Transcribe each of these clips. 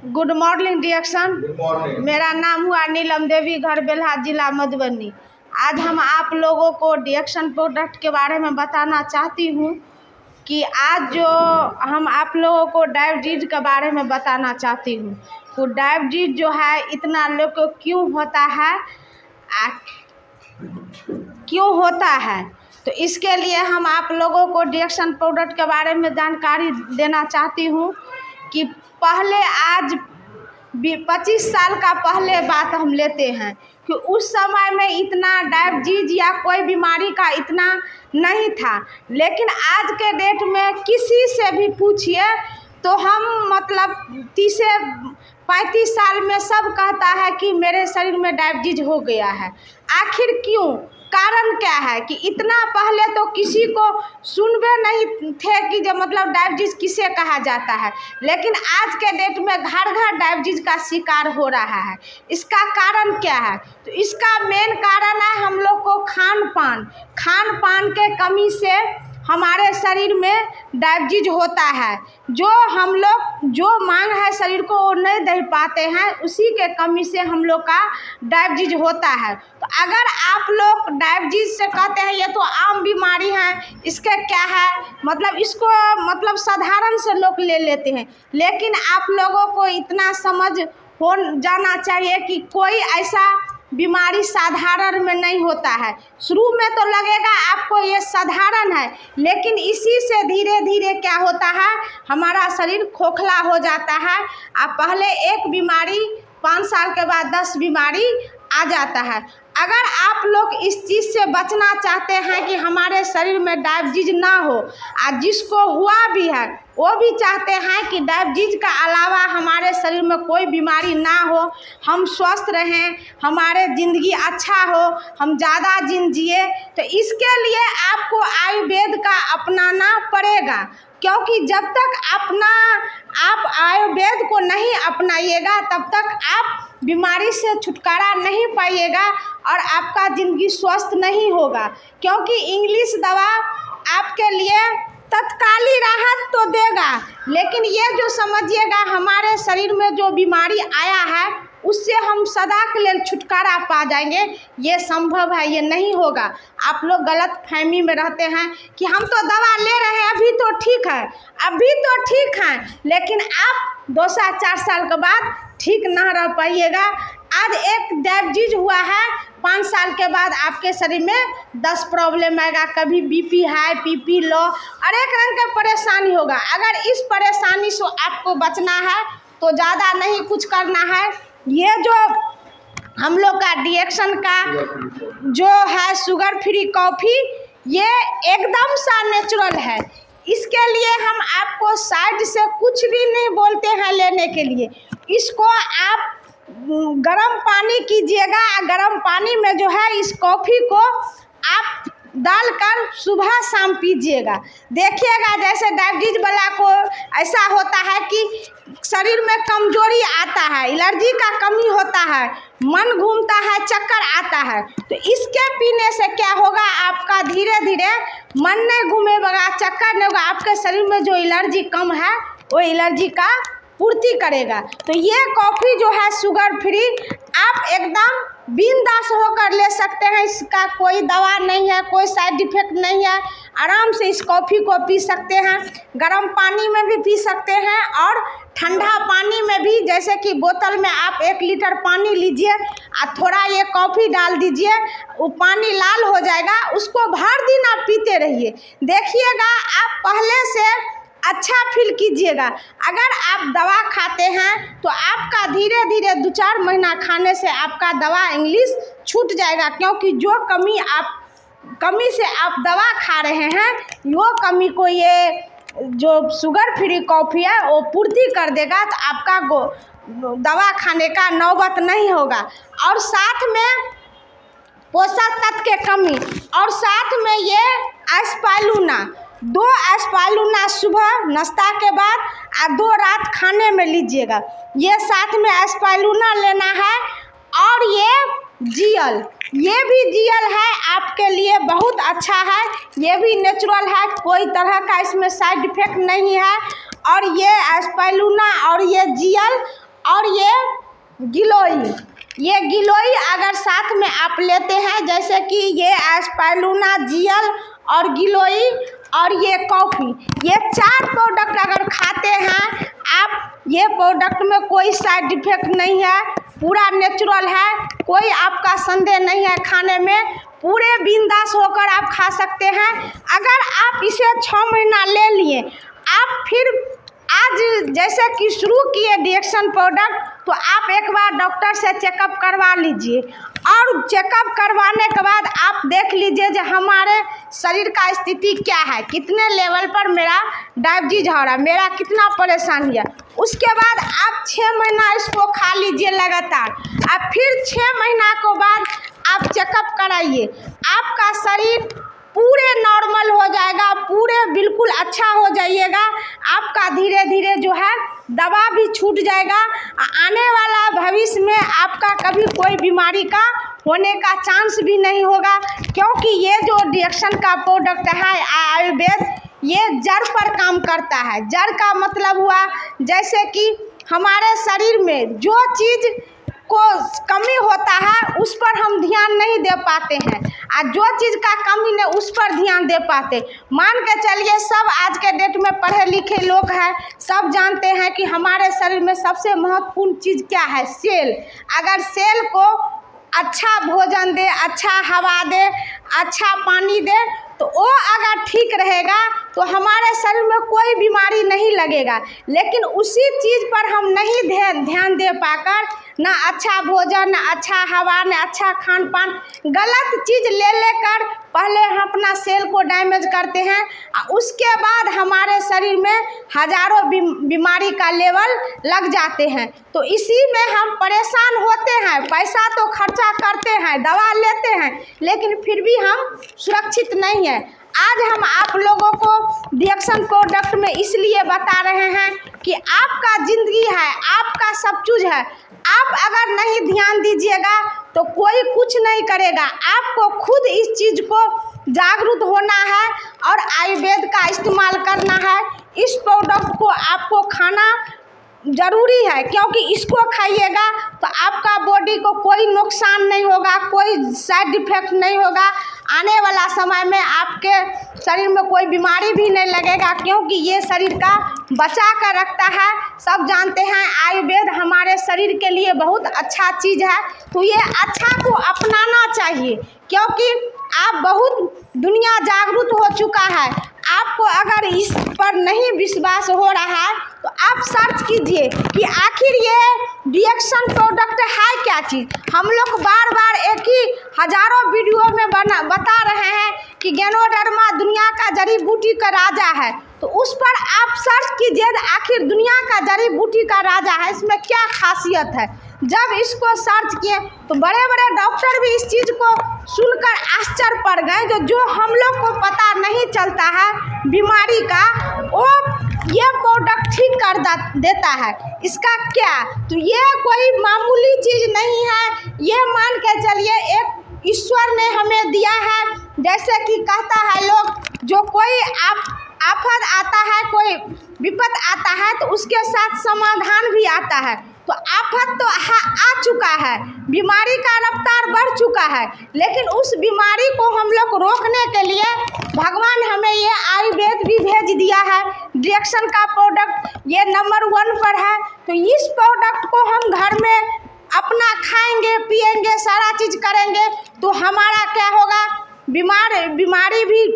Good morning डिएक्शन। मेरा नाम हुआ नीलम देवी, घर बेल्हा, जिला मधुबनी। आज हम आप लोगों को डिएक्शन प्रोडक्ट के बारे में बताना चाहती हूँ कि आज जो हम आप लोगों को डायबिटीज के बारे में बताना चाहती हूँ। तो डायबिटीज जो है इतना लोग को क्यों होता है, तो इसके लिए हम आप लोगों को डिएक्शन प्रोडक्ट के बारे में जानकारी देना चाहती हूँ कि पहले आज 25 साल का पहले बात हम लेते हैं कि उस समय में इतना डायबिटीज या कोई बीमारी का इतना नहीं था। लेकिन आज के डेट में किसी से भी पूछिए तो हम मतलब 30 से 35 साल में सब कहता है कि मेरे शरीर में डायबिटीज हो गया है। आखिर क्यों, कारण क्या है कि इतना पहले तो किसी को सुनबे नहीं थे कि जो मतलब डायबिटीज किसे कहा जाता है। लेकिन आज के डेट में घर घर डायबिटीज का शिकार हो रहा है। इसका कारण क्या है, तो इसका मेन कारण है हम लोग को खान पान के कमी से हमारे शरीर में डायबिटीज होता है। जो हम लोग जो मांग है शरीर को वो नहीं दे पाते हैं, उसी के कमी से हम लोग का डायबिटीज होता है। तो अगर आप लोग डायबिटीज से कहते हैं ये तो आम बीमारी है, इसके क्या है मतलब, इसको मतलब साधारण से लोग ले लेते हैं। लेकिन आप लोगों को इतना समझ हो जाना चाहिए कि कोई ऐसा बीमारी साधारण में नहीं होता है। शुरू में तो लगेगा आपको ये साधारण है, लेकिन इसी से धीरे धीरे क्या होता है, हमारा शरीर खोखला हो जाता है। अब पहले एक बीमारी 5 साल के बाद 10 बीमारी आ जाता है। अगर आप लोग इस चीज़ से बचना चाहते हैं कि हमारे शरीर में डायबिटीज ना हो, और जिसको हुआ भी है वो भी चाहते हैं कि डायबिटीज का अलावा हमारे शरीर में कोई बीमारी ना हो, हम स्वस्थ रहें, हमारे ज़िंदगी अच्छा हो, हम ज़्यादा दिन जिए, तो इसके लिए आपको आयुर्वेद का अपनाना पड़ेगा। क्योंकि जब तक आप आयुर्वेद को नहीं अपनाइएगा तब तक आप बीमारी से छुटकारा नहीं पाइएगा और आपका ज़िंदगी स्वस्थ नहीं होगा। क्योंकि इंग्लिश दवा आपके लिए तत्काली राहत तो देगा, लेकिन ये जो समझिएगा हमारे शरीर में जो बीमारी आया है उससे हम सदा के लिए छुटकारा पा जाएंगे, ये संभव है, ये नहीं होगा। आप लोग गलत फहमी में रहते हैं कि हम तो दवा ले रहे हैं, अभी तो ठीक है, लेकिन आप 2 साल 4 साल के बाद ठीक ना रह पाइएगा। आज एक डायबिटीज हुआ है, 5 साल के बाद आपके शरीर में 10 प्रॉब्लम आएगा, कभी बीपी हाई, बीपी लो, और एक रंग का परेशानी होगा। अगर इस परेशानी से आपको बचना है तो ज़्यादा नहीं कुछ करना है। ये जो हम लोग का डिएक्शन का जो है शुगर फ्री कॉफ़ी, ये एकदम सा नेचुरल है। इसके लिए हम आपको साइड से कुछ भी नहीं बोलते हैं लेने के लिए। इसको आप गर्म पानी कीजिएगा, गर्म पानी में जो है इस कॉफ़ी को आप डालकर सुबह शाम पीजिएगा। देखिएगा जैसे डायबिटीज वाला को ऐसा होता है कि शरीर में कमजोरी आता है, एलर्जी का कमी होता है, मन घूमता है, चक्कर आता है, तो इसके पीने से क्या होगा, आपका धीरे धीरे मन नहीं घूमेगा, चक्कर नहीं होगा, आपके शरीर में जो एलर्जी कम है वो एलर्जी का पूर्ति करेगा। तो ये कॉफ़ी जो है शुगर फ्री, आप एकदम बिंदास होकर ले सकते हैं। इसका कोई दवा नहीं है, कोई साइड इफेक्ट नहीं है। आराम से इस कॉफ़ी को पी सकते हैं, गर्म पानी में भी पी सकते हैं और ठंडा पानी में भी। जैसे कि बोतल में आप 1 लीटर पानी लीजिए और थोड़ा ये कॉफ़ी डाल दीजिए, वो पानी लाल हो जाएगा, उसको भर दिन आप पीते रहिए। देखिएगा आप पहले से अच्छा फील कीजिएगा। अगर आप दवा खाते हैं तो आपका धीरे धीरे 2-4 महीना खाने से आपका दवा इंग्लिश छूट जाएगा। क्योंकि जो कमी से आप दवा खा रहे हैं, वो कमी को ये जो शुगर फ्री कॉफ़ी है वो पूर्ति कर देगा, तो आपका दवा खाने का नौबत नहीं होगा। और साथ में पोषक तत्व के कमी, और साथ में ये एस्पालूना, 2 एस्पालूना सुबह नाश्ता के बाद और 2 रात खाने में लीजिएगा। ये साथ में एस्पालूना लेना है। और ये भी जीएल है, आपके लिए बहुत अच्छा है, ये भी नेचुरल है, कोई तरह का इसमें साइड इफेक्ट नहीं है। और ये एस्पाइरुलिना और ये जीएल और ये गिलोई। ये गिलोई अगर साथ में आप लेते हैं, जैसे कि ये एस्पाइरुलिना, जीएल और गिलोई और ये कॉफ़ी, ये 4 प्रोडक्ट अगर खाते हैं आप, ये प्रोडक्ट में कोई साइड इफेक्ट नहीं है, पूरा नेचुरल है, कोई आपका संदेह नहीं है खाने में, पूरे बिंदास होकर आप खा सकते हैं। अगर आप इसे 6 महीना ले लिए, आप फिर आज जैसे कि शुरू किए डिएक्शन प्रोडक्ट, तो आप एक बार डॉक्टर से चेकअप करवा लीजिए और चेकअप करवाने के बाद आप देख लीजिए जो हमारे शरीर का स्थिति क्या है, कितने लेवल पर मेरा डायबिटीज हो रहा है, मेरा कितना परेशानी है। उसके बाद आप 6 महीना इसको खा लीजिए लगातार। अब फिर 6 महीना के बाद आप चेकअप कराइए, आपका शरीर पूरे नॉर्मल हो जाएगा, पूरे बिल्कुल अच्छा हो जाइएगा। आपका धीरे धीरे जो है दवा भी छूट जाएगा। आने वाला भविष्य में आपका कभी कोई बीमारी का होने का चांस भी नहीं होगा, क्योंकि ये जो डिएक्शन का प्रोडक्ट है आयुर्वेद, ये जड़ पर काम करता है। जड़ का मतलब हुआ जैसे कि हमारे शरीर में जो चीज़ को कमी होता है उस पर हम ध्यान नहीं दे पाते हैं, और जो चीज़ का कमी नहीं उस पर ध्यान दे पाते। मान के चलिए सब आज के डेट में पढ़े लिखे लोग हैं, सब जानते हैं कि हमारे शरीर में सबसे महत्वपूर्ण चीज़ क्या है, सेल। अगर सेल को अच्छा भोजन दे, अच्छा हवा दे, अच्छा पानी दे, तो वो अगर ठीक रहेगा तो हमारे शरीर में कोई बीमारी नहीं लगेगा। लेकिन उसी चीज़ पर हम नहीं ध्यान दे पाकर, ना अच्छा भोजन, ना अच्छा हवा, ना अच्छा खान पान, गलत चीज़ ले लेकर पहले हम अपना सेल को डैमेज करते हैं, और उसके बाद हमारे शरीर में हजारों बीमारी का लेवल लग जाते हैं। तो इसी में हम परेशान होते हैं, पैसा तो खर्चा करते हैं, दवा लेते हैं, लेकिन फिर भी हम सुरक्षित नहीं है। आज हम आप लोगों को डिएक्शन प्रोडक्ट में इसलिए बता रहे हैं कि आपका ज़िंदगी है, आपका सब कुछ है। आप अगर नहीं ध्यान दीजिएगा तो कोई कुछ नहीं करेगा। आपको खुद इस चीज़ को जागरूक होना है और आयुर्वेद का इस्तेमाल करना है। इस प्रोडक्ट को आपको खाना ज़रूरी है, क्योंकि इसको खाइएगा तो आपका बॉडी को कोई नुकसान नहीं होगा, कोई साइड इफेक्ट नहीं होगा। आने वाला समय में आपके शरीर में कोई बीमारी भी नहीं लगेगा, क्योंकि ये शरीर का बचा कर रखता है। सब जानते हैं आयुर्वेद हमारे शरीर के लिए बहुत अच्छा चीज़ है, तो ये अच्छा को अपनाना चाहिए, क्योंकि आप बहुत दुनिया जागरूक हो चुका है। आपको अगर इस पर नहीं विश्वास हो रहा है तो आप सर्च कीजिए कि आखिर ये डिएक्शन प्रोडक्ट है क्या चीज़। हम लोग बार बार एक ही हजारों वीडियो में बता रहे हैं कि गैनोडर्मा दुनिया का जड़ी बूटी का राजा है, तो उस पर आप सर्च कीजिए आखिर दुनिया का जड़ी बूटी का राजा है, इसमें क्या खासियत है। जब इसको सर्च किए तो बड़े बड़े डॉक्टर भी इस चीज़ को सुनकर आश्चर्य पड़ गए। जो हम लोग को पता नहीं चलता है बीमारी का, वो ये प्रोडक्ट ठीक कर देता है। इसका क्या, तो ये कोई मामूली चीज़ नहीं है। ये मान के चलिए एक ईश्वर ने हमें दिया है। जैसे कि कहता है लोग, जो कोई आफत आता है, कोई विपत आता है, तो उसके साथ समाधान भी आता है। तो आफत तो आ चुका है, बीमारी का रफ्तार बढ़ चुका है, लेकिन उस बीमारी को हम लोग रोकने के लिए भगवान हमें ये आयुर्वेद भी भेज दिया है। डिएक्शन का प्रोडक्ट ये नंबर 1 पर है। तो इस प्रोडक्ट को हम घर में अपना खाएंगे, पिएंगे, सारा चीज़ करेंगे, तो हमारा क्या होगा, बीमारी भी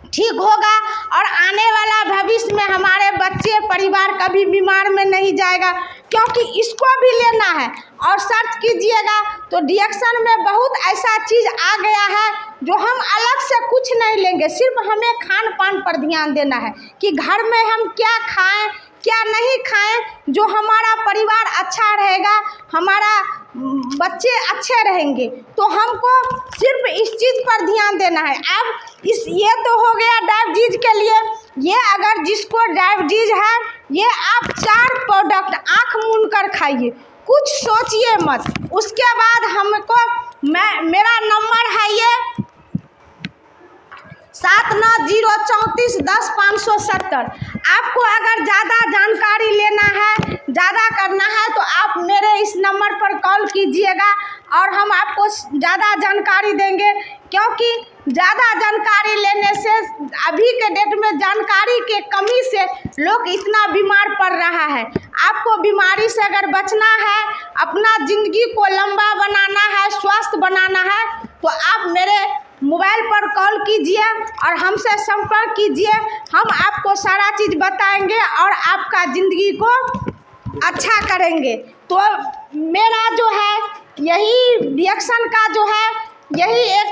ठीक होगा, और आने वाला भविष्य में हमारे बच्चे परिवार कभी बीमार में नहीं जाएगा, क्योंकि इसको भी लेना है। और सर्च कीजिएगा तो डिएक्शन में बहुत ऐसा चीज़ आ गया है जो हम अलग से कुछ नहीं लेंगे, सिर्फ हमें खान पान पर ध्यान देना है कि घर में हम क्या खाएं, क्या नहीं खाएं, जो हमारा परिवार अच्छा रहेगा, हमारा बच्चे अच्छे रहेंगे। तो हमको सिर्फ इस चीज़ पर ध्यान देना है। अब ये तो हो गया डायबिटीज के लिए। ये अगर जिसको डायबिटीज है, ये आप 4 प्रोडक्ट आँख मूंद कर खाइए, कुछ सोचिए मत। उसके बाद हमको मेरा नंबर है ये 7904310570। आपको अगर ज़्यादा जानकारी लेना है, ज़्यादा करना है तो आप मेरे इस नंबर पर कॉल कीजिएगा और हम आपको ज़्यादा जानकारी देंगे, क्योंकि ज़्यादा जानकारी लेने से अभी के डेट में जानकारी के कमी से लोग इतना बीमार पड़ रहा है। आपको बीमारी से अगर बचना है, अपना ज़िंदगी को लंबा बनाना है, स्वस्थ बनाना है, तो आप मेरे मोबाइल पर कॉल कीजिए और हमसे संपर्क कीजिए। हम आपको सारा चीज़ बताएंगे और आपका ज़िंदगी को अच्छा करेंगे। तो मेरा जो है यही रिएक्शन का जो है यही एक